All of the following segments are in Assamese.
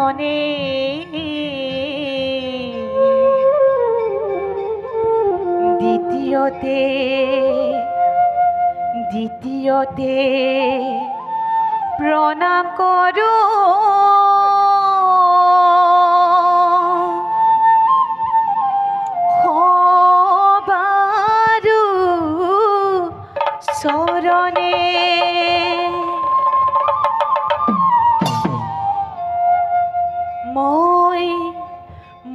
চৰণে দ্বিতীয়তে প্ৰণাম কৰোঁ সবাৰো চৰণে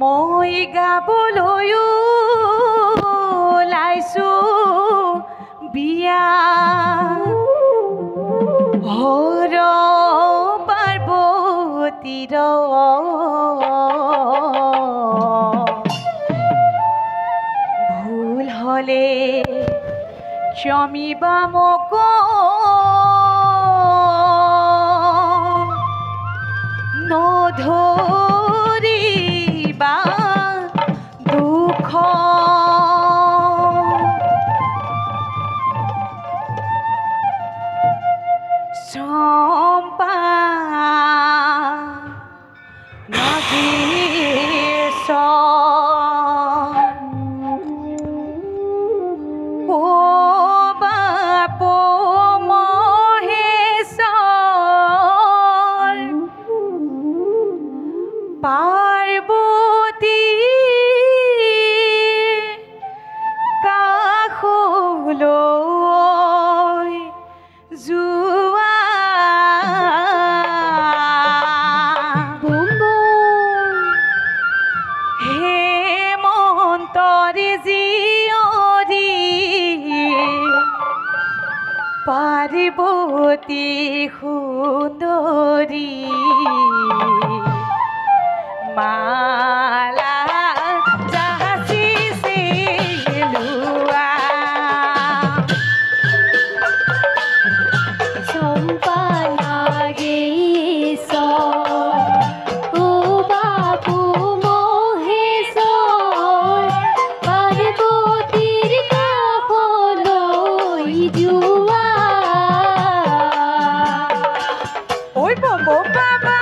মই গাবলৈ ওলাইছোঁ বিয়া হৰ পাৰ্বতীৰ ভুল হ'লে ক্ষমিবা মোক নধৰিবা দুখ চম্পা পাৰ্বতী কাষলৈ যোৱা হেমন্তৰে জীয়ৰী পাৰ্বতী সুন্দৰী মালা যাচিছে লোৱা চম্পা লাগে ও বাপু মহেশ্বৰ পাৰ্বতীৰ কাষলৈ যোৱা ঐ বম বম বাবা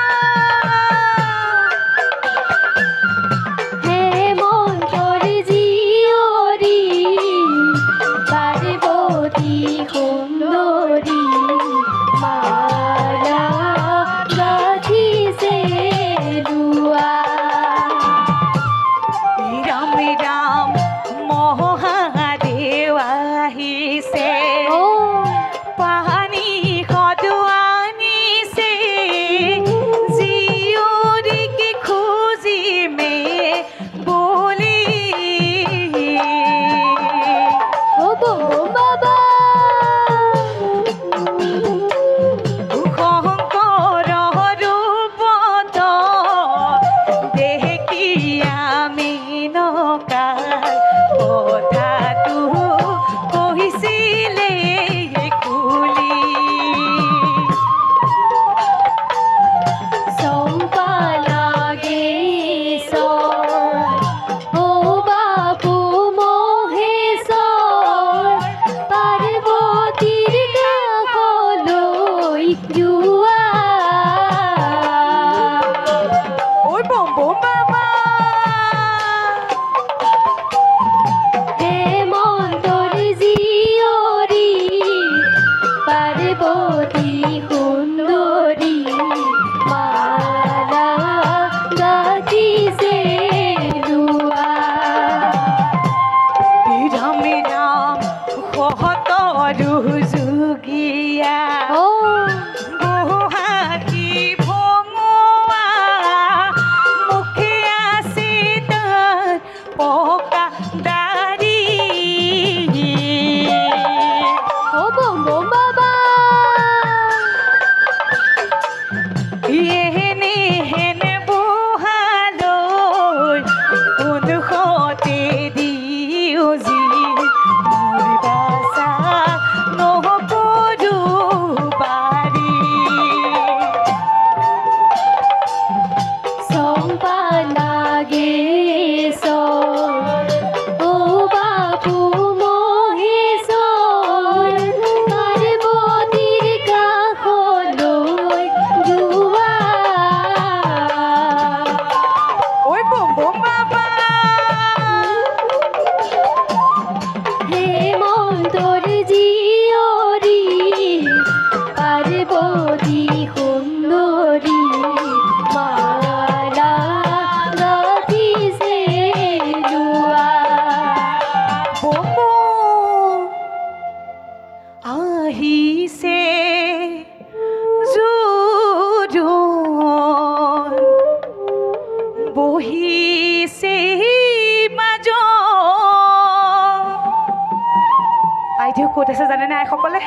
আইদেউ ক'ত আছে জানেনে আইসকলে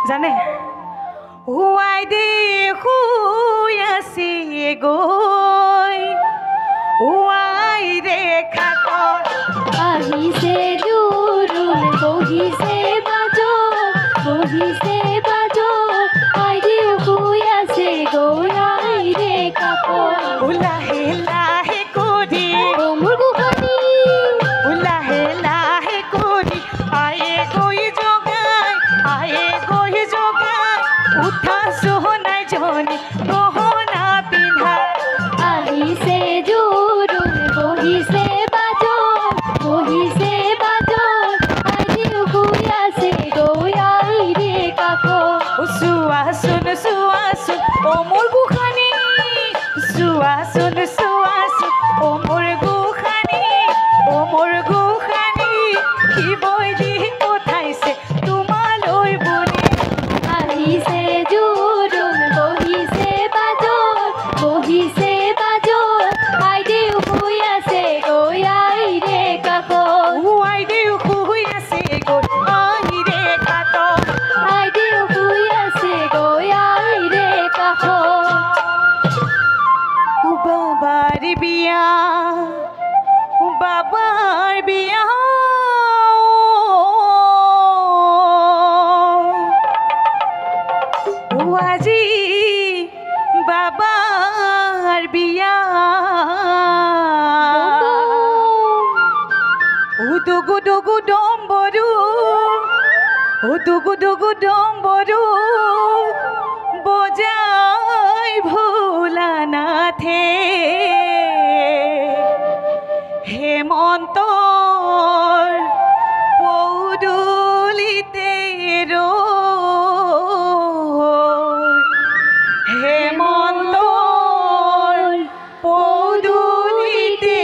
জানে আইদেউ শুই আছে গৈ আইৰে খাটত আহিছে জোৰোণ বহিছে বাজো আইদেউ শুই আছে গৈ আইৰে কাষত লাহে লাহে কৰি অ মোৰ গোসানী লাহে লাহে কৰি আয়ে গৈ জগাই উঠা সোণাই জনী গহনা পিন্ধা আহিছে জোৰোণ বহিছে বাজো আইদেউ শুই আছে গৈ আইৰে কাষত চোৱাচোন অ মোৰ গোসানী চোৱাচোন অ মোৰ গোসানী কি বৈ দি পঠাইছে তোমালৈ বুলি আহিছে জোৰোণ বহিছে বাজো আইদেউ শুই আছে গৈ আইৰে কাষত আইদেউ শুই আছে গৈ আইৰে খাটত আইদেউ শুই আছে গৈ আইৰে কাষত বাবাৰ বিয়া আজি বাবাৰ বিয়া দুগু দুগু ডম্বৰু বজাই ভোলানাথে হেমন্তৰ পৌদুলিতে হেমন্তৰ পৌদুলিতে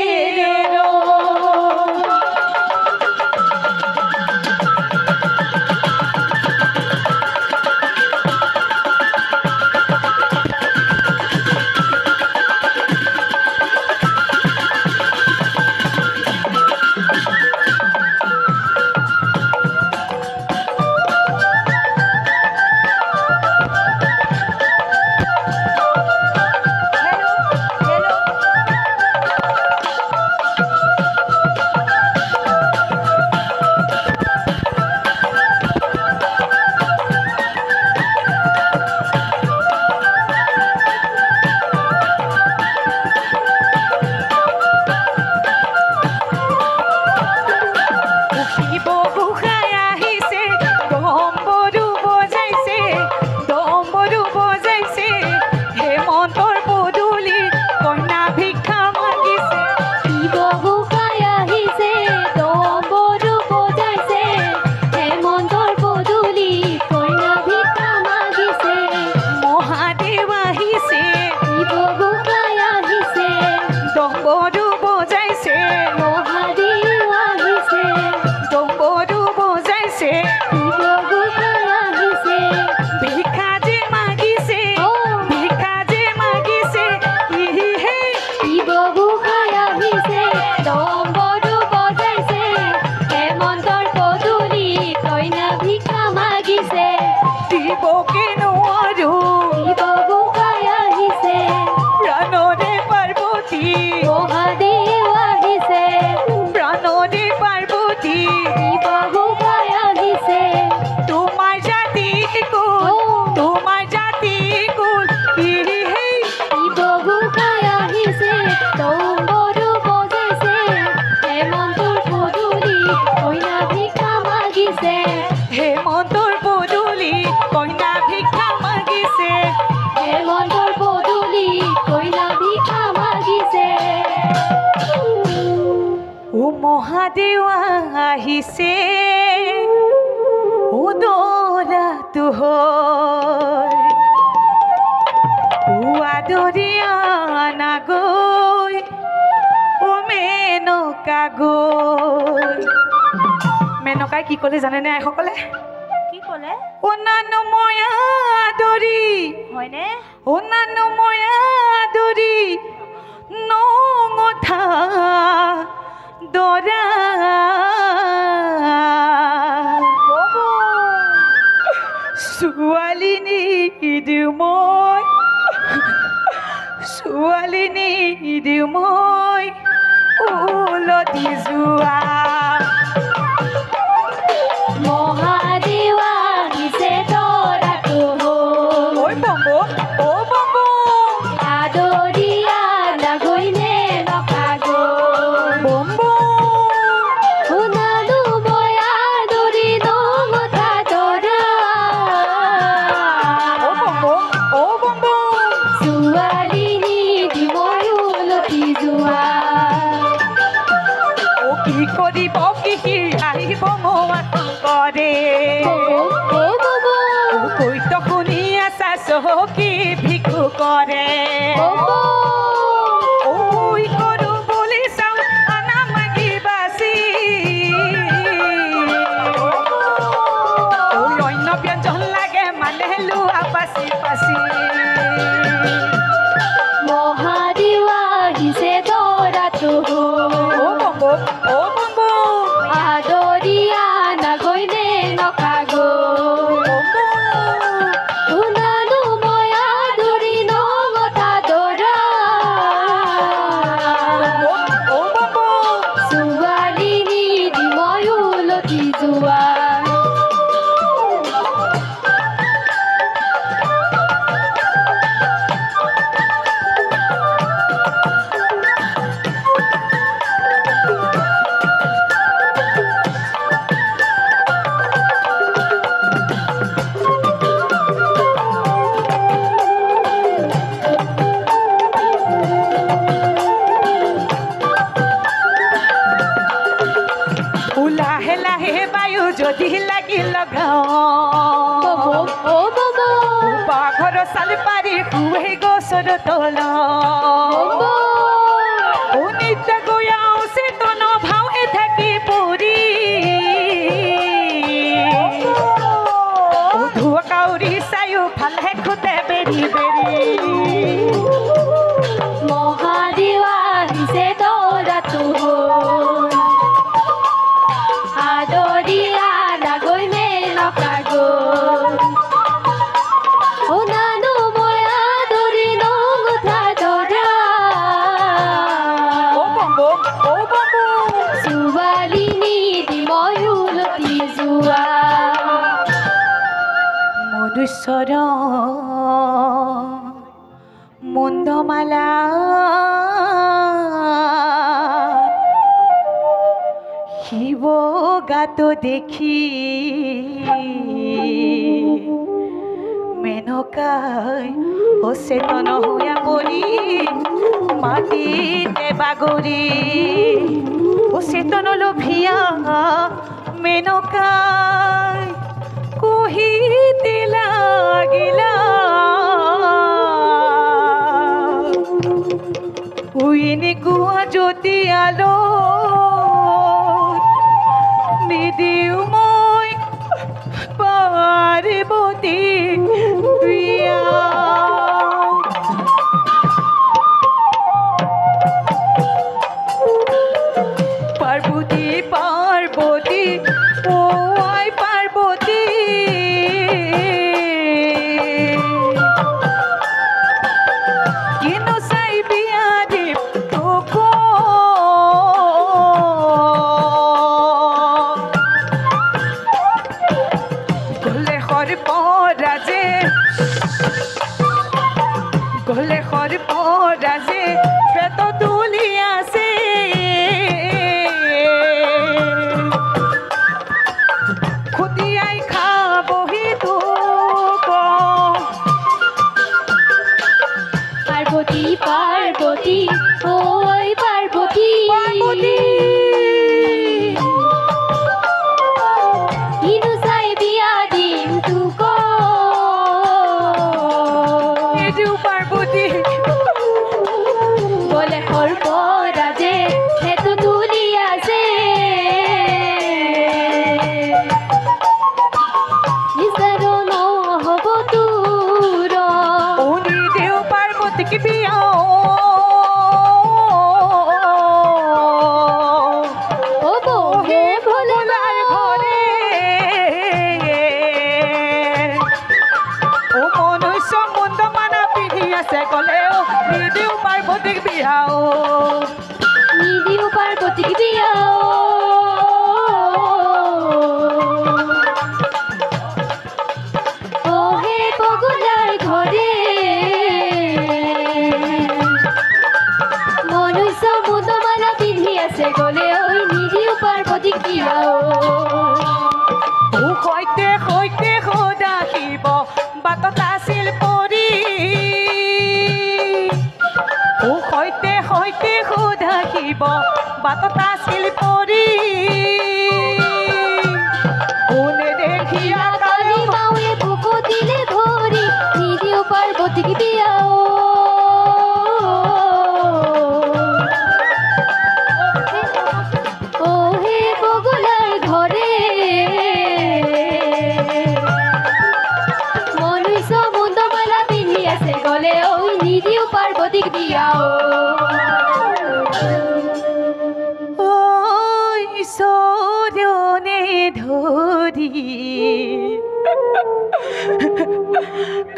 মহাদেৱ আহিছে উদৰাটো আদৰিয়ানা গৈ মেনকা গৈ মেনকাই কি ক'লে জানেনে আইসকলে কি ক'লে অনানো মই আদৰি হয়নে অনানো মই আদৰি নঙঠা দৰা ছোৱালী নিদিওঁ মই ছোৱালী নিদিওঁ মই উলটি যোৱা মহাদেৱা দিছে তৰাটো ঐ বম্বু অ বম্বু আদৰিয়া লাগৈনে নকাগো বম্বু শুনালো মই আদৰি নগঠা তৰা অ বম্বু অ বম্বু ছোৱালী নিদি মই উলটি যোৱা অ কি কৰিব কি আহিব মোৱা কৰে কৈত শুনি আছা চহকী ভিকু কৰে ঐ কৰো বুলি চাওঁ আনা মাগি বাচি ঐ অন্য ব্যঞ্জন লাগে মানে লোৱা পাচি পাচি মহাদেৱা দিছে তৰাটো অ বম্বু অ বম্বু আদৰিয়া নাগৈনে নকাগো শুনালো মই আদৰি নগঠা তৰা অ বম্বু ছোৱালী নিদি মই উলটি যোৱা লাহে লাহে বায়ু যদি লাগি লগাওঁ ববো অ ববো বাঘৰ চাল পাৰি শুৱে গছৰ তলত ববো ও নিত্য গয়াও চেতন ভাৱে থাকি পৰি ও ধুৱা কাউৰী চাৰিওফালে খুটে বেৰি বেৰি মহাদেৱা দিছে তৰাটো আদৰিয়া নাগৈনে নকাগো শুনালো মই আদৰি নগঠা তৰা অ বম্বু অ বম্বু ছোৱালী নিদি মই উলটি যোৱা মধুস্বৰ মুণ্ডমালা শিৱ গাটো দেখি মেনকাই অচেতন হৈয়া পৰি মাটিতে বাগৰি অচেতন লোভিয়া মেনকাই কহিতে লাগিলা এনেকুৱা যদি আলো নিদিওঁ মই পাৰ্বতী প্ৰিয়া পাৰ্বতী পাৰ্বতী ঐ পাৰ্বতী কিনো চাই বিয়া দিম তোক গলে হৰ পৰাজে গলে হৰ পৰাজে পেট তুলি আছে খুটিয়াই খাবহি তোক পাৰ্বতী পাৰ্বতী ঐ পাৰ্বতী পাৰ্বতী কিনো চাই বিয়া দিম তোক নিদিওঁ পাৰ্বতী গলে সৰ্পৰাজে পেট তুলি আছে নিজাৰ নহ'ব তোৰ ও নিদিওঁ পাৰ্বতীক বিয়া হ'ব হে ভোলা ভোলাৰ ঘৰে বিয়াও নিদিও পাৰ্বতীক বিয়া হে পগলাৰ ঘৰে মনুষ্য মুদমালা পিন্ধি আছে গলে ঐ নিদিও পাৰ্বতীক বিয়া সৈতে সৈতে সদা শিৱ বাটত আছিল পৰি সৈতে সৈতে সদা শিৱ বাটত আছিল পৰি কোনে দেখিয়া কালি মাৱে বুকু দিলে ভৰি নিদিও পাৰ্বতীক বিয়া হে পগলাৰ ঘৰে মনুষ্য মুদমালা পিন্ধি আছে গলে ঐ নিদিও পাৰ্বতীক বিয়া চৰণে ধৰি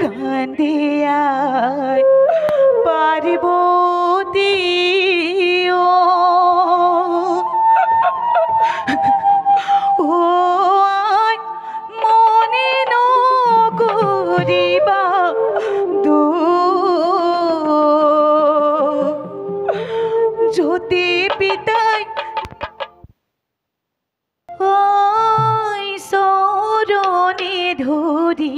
কান্দিয়াই পাৰ্বতী মনে নকৰিবা জ্যোতি পিতাই চৰণে ধৰি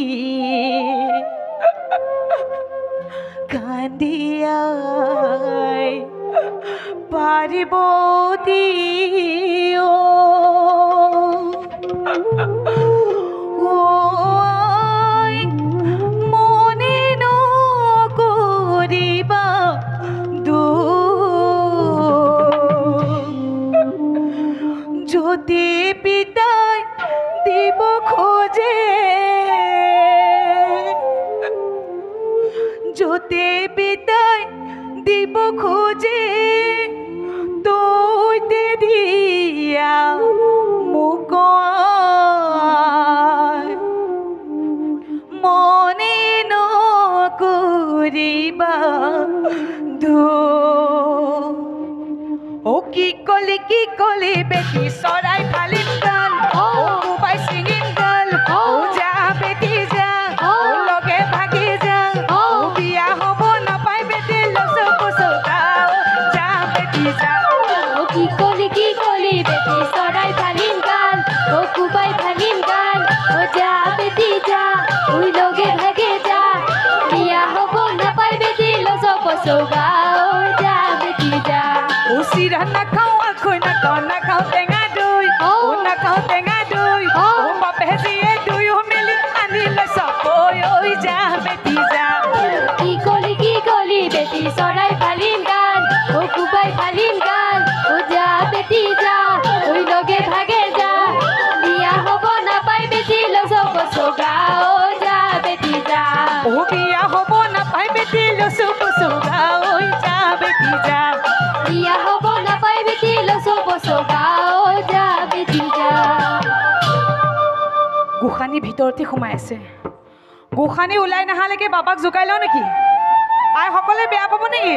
কান্দিয়াই পাৰ্বতী মনে নকৰিবা জ্যোতি পিতাই দিব খোজে জ্যোতি পিতাই দিব খোজে তৈতে দিয়া মোক মনে নকৰিবা কি কলি বেটি চৰাই ফালিম গান কোবাই ছিঙিম গাল যা বেটি যা লগে ভাগি যা বিয়া হ'ব নাপায় বেটি লচৌ পচৌ গাও যা বেটি যা কি কলি বেটি চৰাই ফালিম গান কোবাই ভাঙিম গান যা বেটি যা লগে ভাগে যা বিয়া হ'ব নাপায় বেটি লচৌ পচৌ গাও যা বেটি যা চিৰা নাখাওঁ আখৈ নাখাওঁ টেঙা দৈ নাখাওঁ টেঙা দৈ বাপে যিয়ে দুয়ো মিলি আনিলে চকৈ ঐ যা বেটি যা কি কলি বেটি চৰাই ফালিম গান কোবাই ফালিম গান যা বেটি যা লগে ভাগে যা বিয়া হ'ব নাপায় বেটি লচৌ পচৌ গাও যা বেটি যা বিয়া হ'ব নাপায় বেটি লচৌ পচৌ গাও যা বেটি যা বিয়া হ'ব নাপায় বেটি লচৌ পচৌ গাও যা বেটি যা গোসানী ভিতৰতে সোমাই আছে গোসানী ওলাই নাহালৈকে বাবাক জোকাই লওঁ নেকি আইসকলে বেয়া পাব নেকি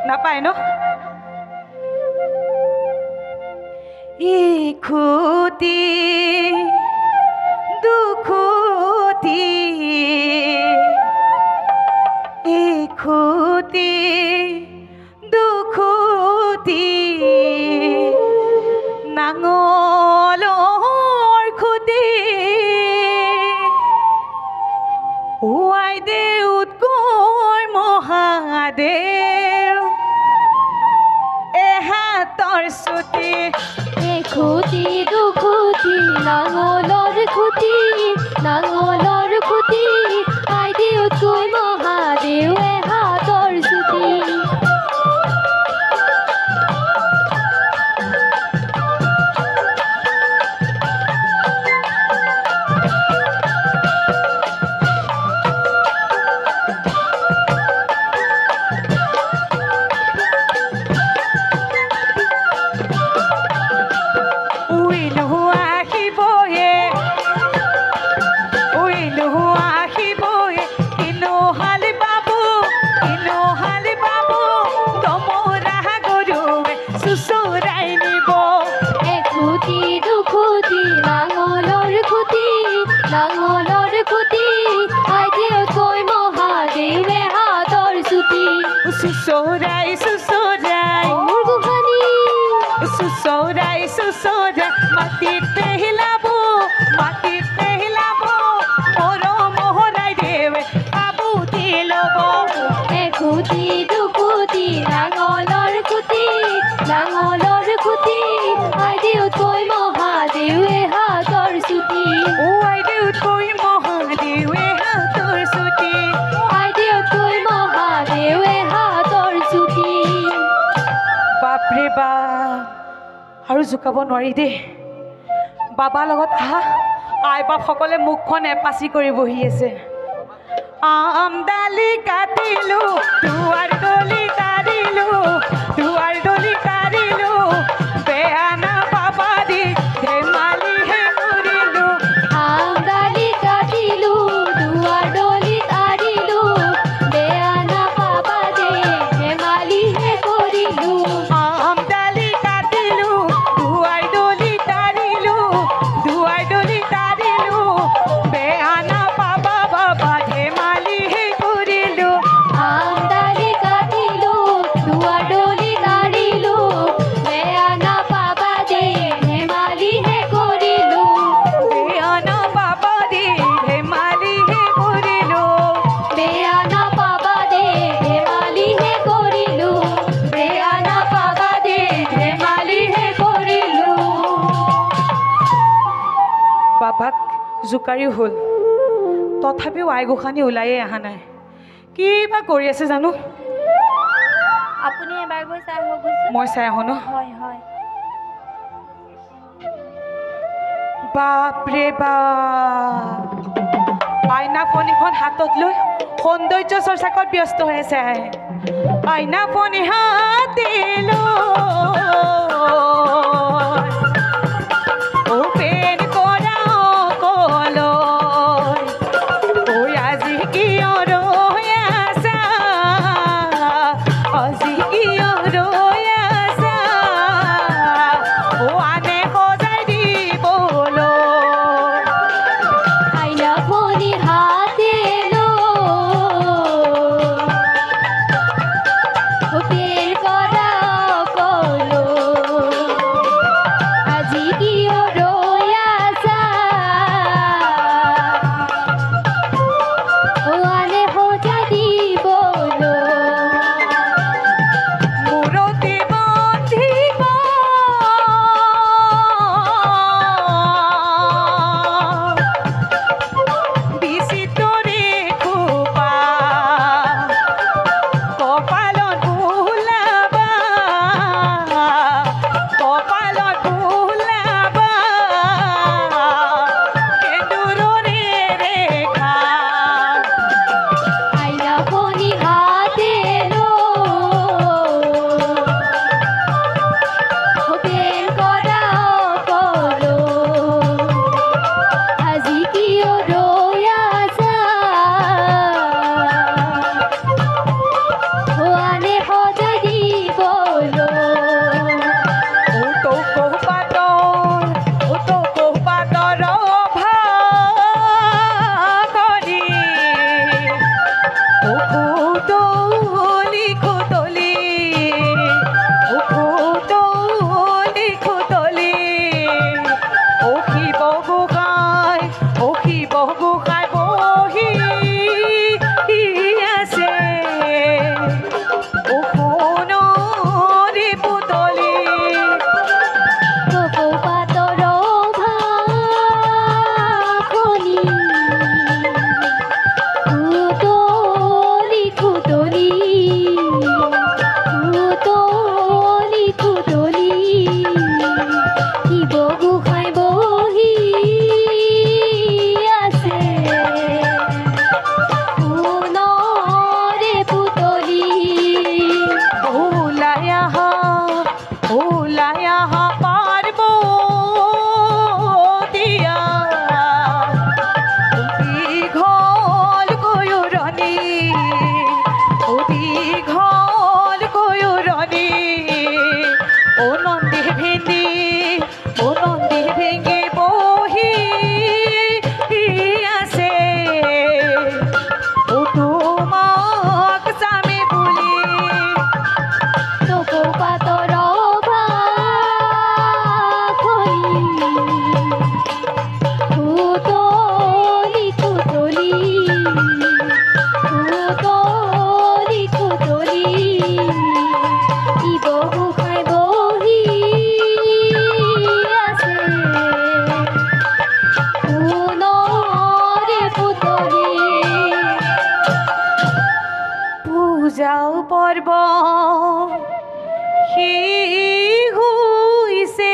নাপায় ন ইখুতি দুখুতি ইখুতি দুখুতি নাঙলৰ খুটি ৱাই দেউতকৈ মহাদেৱ এহাতৰ চুটি খুটি দুখুটি নাঙলৰ খুটি আই দেউতকৈ মহাদেউ এহাতৰ চুটি আৰু জোকাব নোৱাৰি দেই বাবা লগত আহা আই বাপসকলে মুখখন এপাচি কৰি বহি আছে আমদালি কাটিলো দুৱাৰ দলি তাৰিলো বেয়া না বাবা দি ধেমালিহে কৰিলো আমদালি কাটিলো দুৱাৰ দলি তাৰিলো বেয়া না পাবা দে ধেমালিহে কৰিলো আমদালি কাটিলো দুৱাৰ দলি তাৰিলো বেয়া না পাবা বাবা ধেমালিহে কৰিলো আমদালি কাটিলো দুৱাৰ দলি তাৰিলো বেয়া না পাবা দে ধেমালিহে কৰিলো বেয়া না বাবা দি ধেমালিহে কৰিলো বেয়া না পাবা দে ধেমালিহে কৰিলো বেয়া না পাবা দে ধেমালিহে কৰিলো বাবাক জোকাৰিও হ'ল তথাপিও আই গোসাঁনী ওলাইয়ে অহা নাই কি বা কৰি আছে জানো আপুনি এবাৰ গৈ চাই আহকচোন মই চাই আহোঁ ন হয় হয় বাপৰে বাপ আইনা ফণিখন হাতত লৈ সৌন্দৰ্য চৰ্চাকত ব্যস্ত হৈ আছে আইনা ফণি হাতে ওপেন কৰা কলয় ঐ আজি কিয় ৰৈ আছা আজি কিয় ৰৈ আছা আনে সজাই দিবলৈ আইনা ফণি হাতে ওপেন কৰা কলো আজি কিয় ৰৈ আছা আনে সজাই দিবলৈ মূৰতে বান্ধিব বিচিত্ৰৰে খোপা কপালত ভোলাবা সেন্দুৰৰে ৰেখা আইনা ফণি হাতে ওপেন কৰা কলো আজি কিয় ৰৈ আছা আনে সজাই দিবলৈ কৌপাতৰ ভাগৰি খুতলি শিৱ গোসাঁই বহি আছে সোণৰে পুতলি কপৌপাতৰ ভাখনি খুতলি শিৱ গোসাঁই বহি আছে সোণৰে পুতলি ওলাই আহা পাৰ্বতীয়া দীঘল কৈৰণী ও নন্দী ভেঙি বহি আছে তোমাক চামে বুলি কপৌপাতৰ ভাখনি খুতলি শিৱ গোসাঁই বহি আছে সোণৰে পুতলি পূজাও পৰ্ব শেষ হৈছে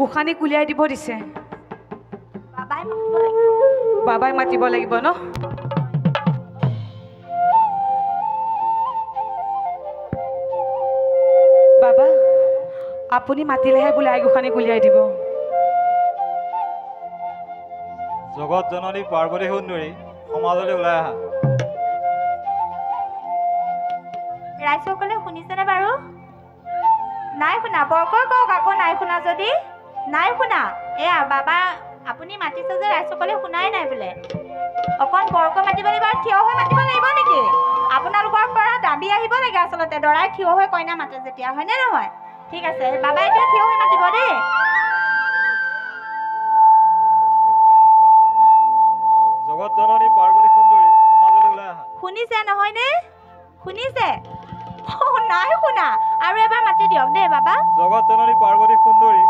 গোসানীক উলিয়াই দিব দিছে বাবাই মাতিব লাগিব বাবাই মাতিব লাগিব ন বাবা আপুনি মাতিলেহে বোলে আই গোসানীক উলিয়াই দিব জগত জননী পাৰ্বতী সুন্দৰী সমাজলৈ ওলাই আহা ৰাইজসকলে শুনিছেনে বাৰু নাই শুনা বৰকৈ কওক আকৌ নাই শুনা যদি নাই শুনা এয়া বাবা আপুনি মাতিছে যে ৰাইজসকলে শুনাই নাই বোলে অকণ বৰকৈ মাতিব লাগিব আৰু থিয় হৈ মাতিব লাগিব নেকি আপোনালোকৰ পৰা দাবী আহিব লাগে আচলতে দৰাই থিয় হৈ কইনা মাতে যেতিয়া হয়নে নহয় ঠিক আছে বাবা এতিয়া থিয় হৈ মাতিব দেই জগত জননী পাৰ্বতী সুন্দৰী সমাজলৈ ওলাই আহা শুনিছে নহয়নে শুনিছে নাই শুনা আৰু এবাৰ মাতি দিয়ক দেই বাবা জগত জননী পাৰ্বতী সুন্দৰী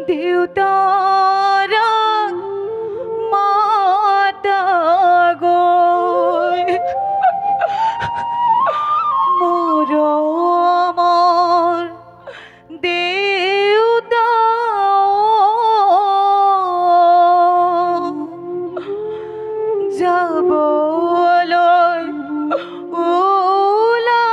দেউতাৰ মাতা গৈ মৰমৰ দেউতা যাবলৈ ওলালো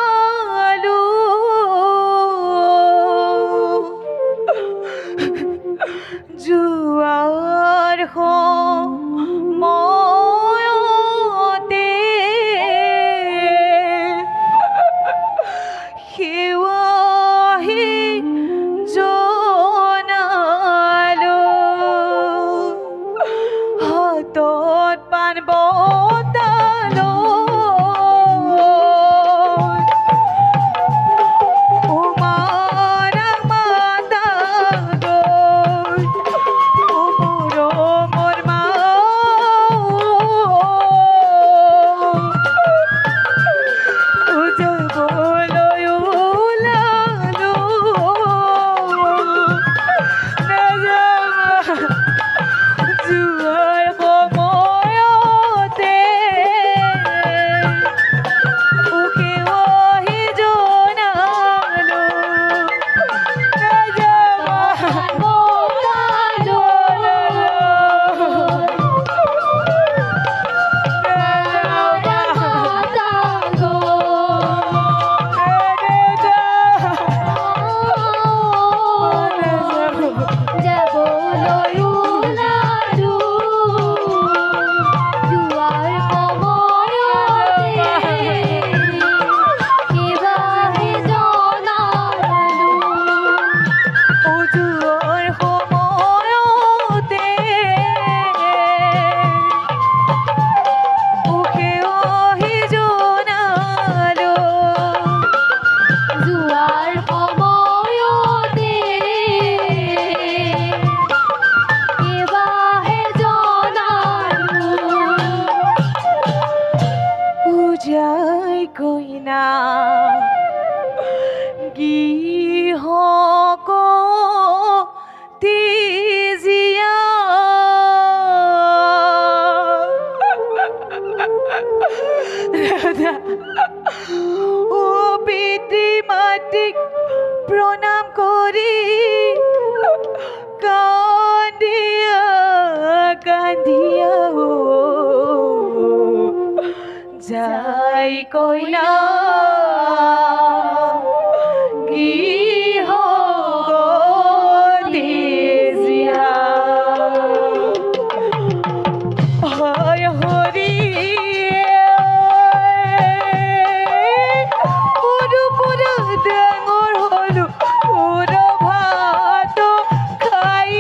যোৱাৰ সময়তে সেৱাহি জনালো হাতত পাণ বটালো কইনা গৃহক তেজিয়া ও পিতৃ মাতৃক প্ৰণাম কৰি কান্দিয়া কান্দিয়া যাই কইনা গৃহক তেজিয়া হয় হৰি সৰু পৰা ডাঙৰ হলো সুৰ ভাত খাই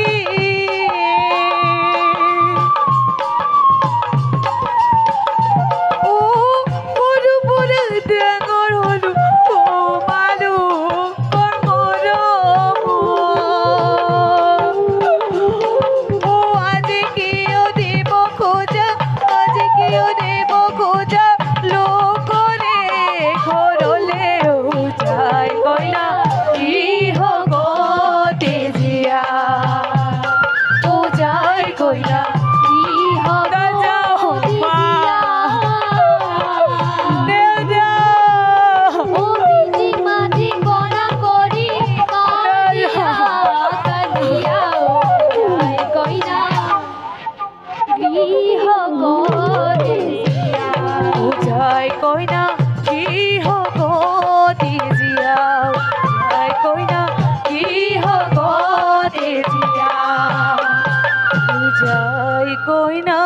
কইনা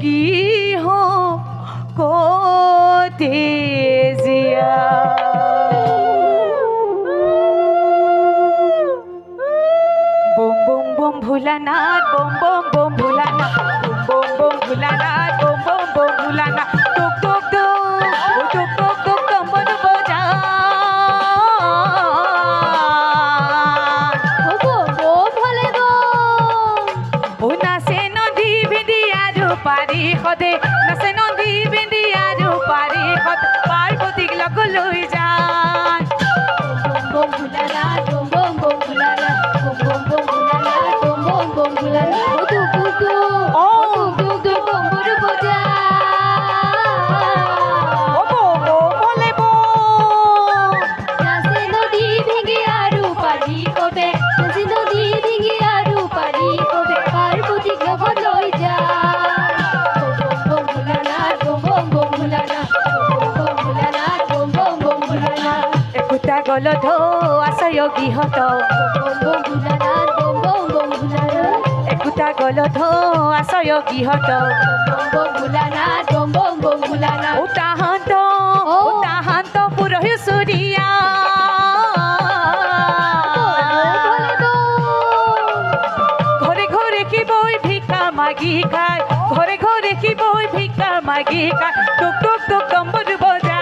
গৃহক তেজিয়া বম বম বম ভোলানাথ বম বম বম ভোলানাথ বম বম ভোলানাথ বম বম বম ভোলানাথ টুক টুক টুক টুক টুক কম্বল বজা পারি সদে নাচে নদী বিন্দি আৰু পাৰি সদ পাৰ্বতীক লগ লৈ যায় গলধ আছয় গৃহত বম বম ভোলানাথ বম বম ভোলানাথ একোটা গলধ আছয় গৃহত বম ভোলানাথ বম বম ভোলানাথ তাহান্ত অ। তাহান্ত পুৰহি চুৰিয়া ঘৰে ঘৰে কি বৈ ভিক্ষা মাগি খায় ঘৰে ঘৰে কি বৈ ভিক্ষা মাগি খায় টুক টুক টুক ডম্বৰু বজা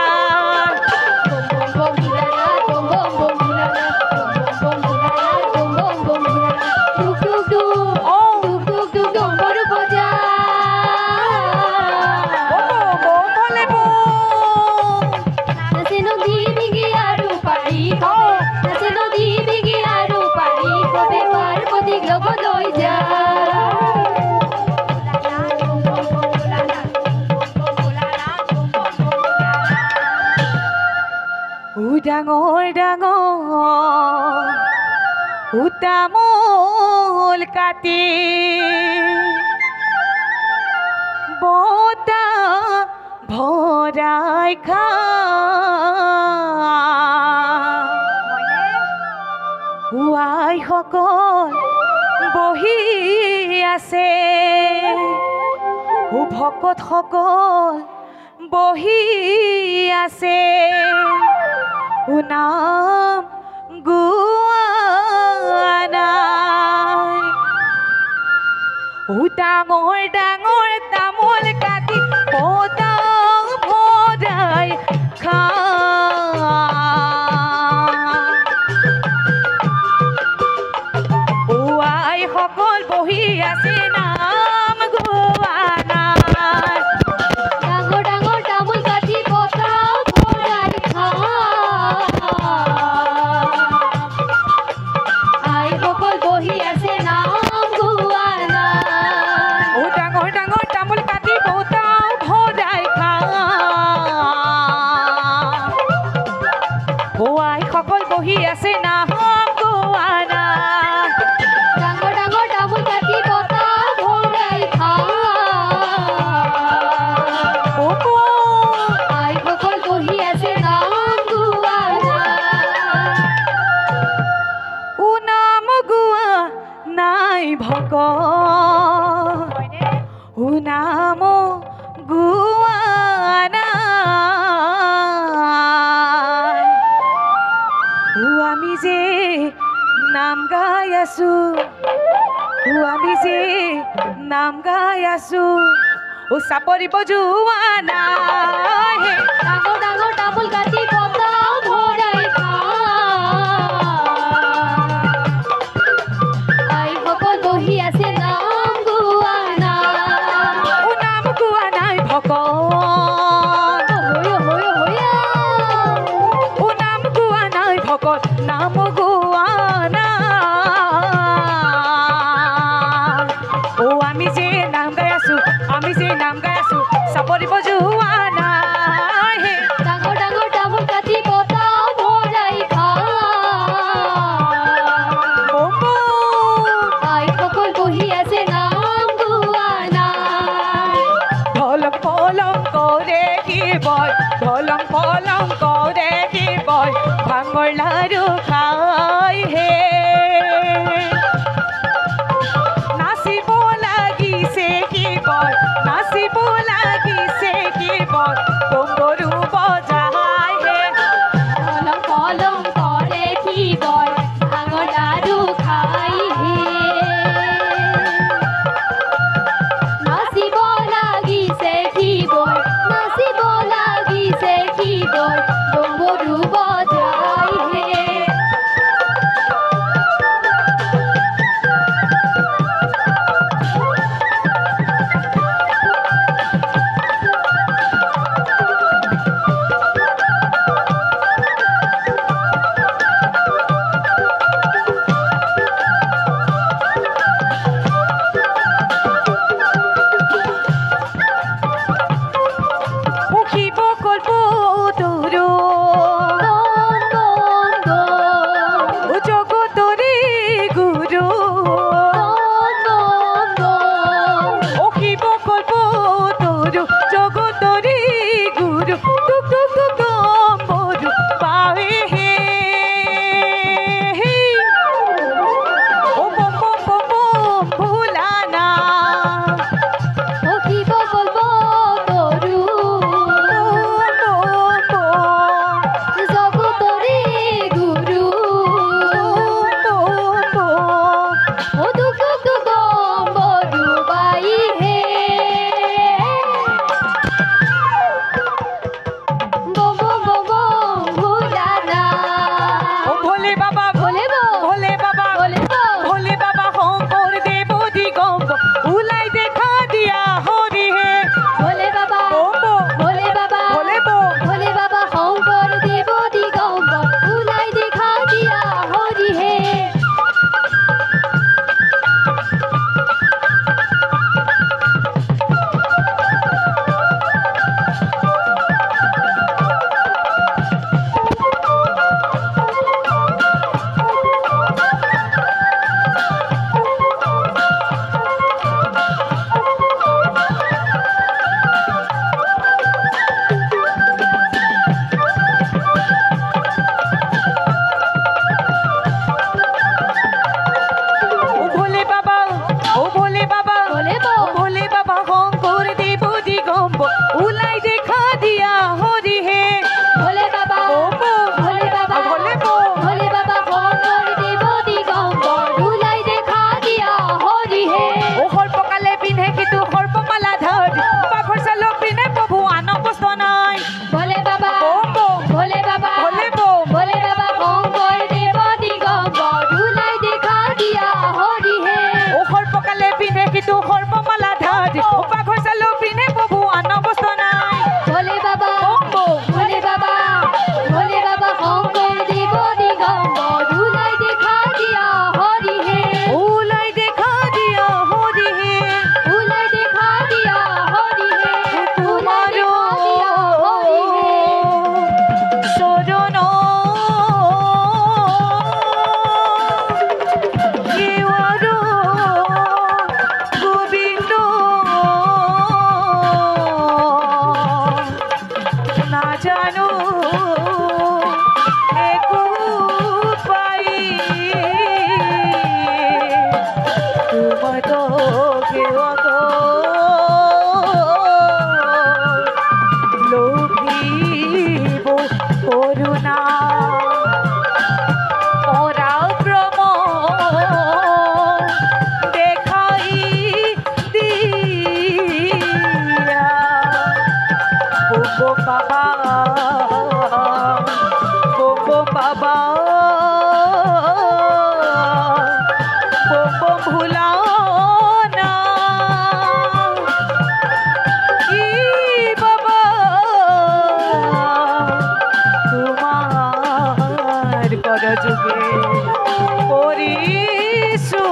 বম বম ভোলানাথ বম বম ভোলানাথ বম বম ভোলানাথ টুক টুক টুক ও টুক টুক টুক ডম্বৰু বজা বম বলে বম নাচে নদী দিঘি আৰু পাৰি কবে নাচে নদী দিঘি আৰু পাৰি কবে পাৰ্বতীক লগত লৈ যা ডাঙৰ ডাঙৰ তামোল কাটি বতা ভৰাই খা আইসকল বহি আছে ভকতসকল বহি আছে নাম গোৱা নাই ডাঙৰ ডাঙৰ তামোল কাটি বতা ভৰাই খা আইসকল বহি আছে নাম গোৱা নাই ডাঙৰ ডাঙৰ তামোল কাটি বতা ভৰাই খা আইসকল বহি আছে নাম গোৱা নাই ডাঙৰ ডাঙৰ তামোল কাটি বতা ভৰাই খা আইসকল বহি আছে নাম গোৱা নাই ডাঙৰ ডাঙৰ তামোল কাটি বতা ভৰাই খা আইসকল বহি আছে নাম গোৱা নাই নাম গোৱা নাই ভকত নাম গোৱা নাই আমি যে নাম গাই আছো আমি যে নাম গাই আছো চাপৰি বজোৱা নাই ডাঙৰ ডাঙৰ তামোল কাটি বতা ভৰাই খা আইসকল বহি আছে নাম গোৱা নাই নাম গোৱা নাই ভকত নাম গোৱা নাই ভকত নাম গোৱা নাই আমি যে নাম গাই আছো আমি যে নাম গাই আছো চাপৰি বজোৱা নাই ডাঙৰ ডাঙৰ তামোল কাটি বতা ভৰাই খা আইসকল বহি আছে নাম গোৱা নাই ঢলং পলং কৰে কি বয় ঢলং পলং কৰে কি বয় ভাঙৰ লাৰু খাই হে নাচিব লাগিছে কি বয় নাচিব লাগিছে কি বয় ডম্বৰু বজাই হে পলং পলং কৰে কি বয় ভাঙৰ লাৰু খাই হে নাচিব লাগিছে কি বয় নাচিব লাগিছে কি বয় ডম্বৰু বজাই হে বাবা ভোলে বো ভোলে বাবা ভোলে বো ভোলে বাবা শংকৰ দেৱ দিগম্বৰ ওলাই দেখা দিয়া হৰি হে ভোলে বাবা ভোলে বাবা ভোলে বৌ ভোলে বাবা শংকৰ দেৱ দিগম্বৰ ওলাই দেখা দিয়া হৰি হে ও ভোলে বাবা ও ভোলে বাবা ভোলে বো ভোলে বাবা শংকৰ দেৱ দিগম্বৰ ওলাই দেখা দিয়া হৰি হে ভোলে বাবা ভোলে বাবা ভোলে বৌ ভোলে বাবা শংকৰ দেৱ দিগম্বৰ ওলাই দেখা দিয়া হৰি হে ও সৰ্পকালে পিন্ধে কিন্তু সৰ্পমালা ধৰ বাঘৰ চালক পিন্ধে প্ৰভু আন বস্ত্ৰ নাই ভোলে বাবা ভোলে বাবা ভোলে বৌ ভোলে বাবা শংকৰ দেৱ দিগম্বৰ ওলাই দেখা দিয়া হৰি হে ও সৰ্পকালে পিন্ধে কিন্তু সৰ্পমালা ধৰ বাঘৰ চালক পিন্ধে প্ৰভু আন বস্ত্ৰ নাই ভোলে বাবা ভোলে বাবা ভোলে বাবা শংকৰ দেৱ দিগম্বৰ ওলাই দেখা দিয়া হৰি হে ওলাই দেখা দিয়া হৰি হে ওলাই দেখা দিয়া হৰি হে ওলাই তোমাৰো দেখা দিয়া হৰি হে চৰণ কেৱাৰো গোবিন্দ নাজানো একো পাই তোমাতো কেৱাতো লোভিব করুণা পরাক্রম দেখাই দিয়া বোবো বাবা বোবো বাবা বোবো ভুলা না ই বাবা তোমার করযুগে পরিশু